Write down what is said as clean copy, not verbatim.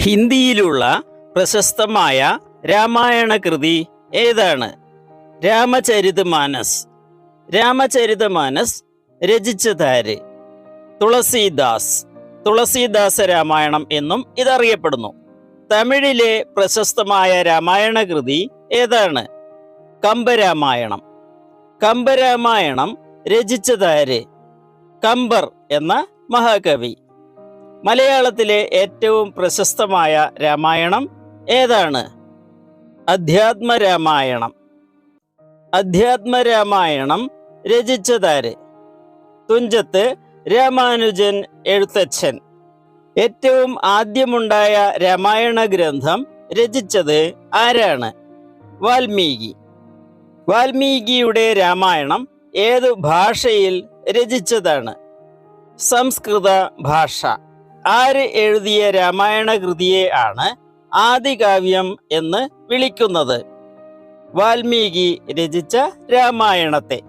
ഹിന്ദിയിലുള്ള പ്രശസ്തമായ രാമായണ കൃതി ഏതാണ്? രാമചരിതമാനസ്. രാമചരിതമാനസ് രചിച്ചതാര്? തുളസീദാസ്. തുളസീദാസ രാമായണം എന്നും ഇതറിയപ്പെടുന്നു. തമിഴിലെ പ്രശസ്തമായ രാമായണ കൃതി ഏതാണ്? കമ്പരാമായണം. കമ്പരാമായണം രചിച്ചതാര്? കമ്പർ എന്ന മഹാകവി. മലയാളത്തിലെ ഏറ്റവും പ്രശസ്തമായ രാമായണം ഏതാണ്? അധ്യാത്മരാമായണം. അധ്യാത്മരാമായണം രചിച്ചതാര്? തുഞ്ചത്ത് രാമാനുജൻ എഴുത്തച്ഛൻ. ഏറ്റവും ആദ്യമുണ്ടായ രാമായണ ഗ്രന്ഥം രചിച്ചത് ആരാണ്? വാൽമീകി. വാൽമീകിയുടെ രാമായണം ഏതു ഭാഷയിൽ രചിച്ചതാണ്? സംസ്കൃത ഭാഷ. ആര് എഴുതിയ രാമായണ കൃതിയെ ആണ് ആദികാവ്യം എന്ന് വിളിക്കുന്നത്? വാൽമീകി രചിച്ച രാമായണത്തെ.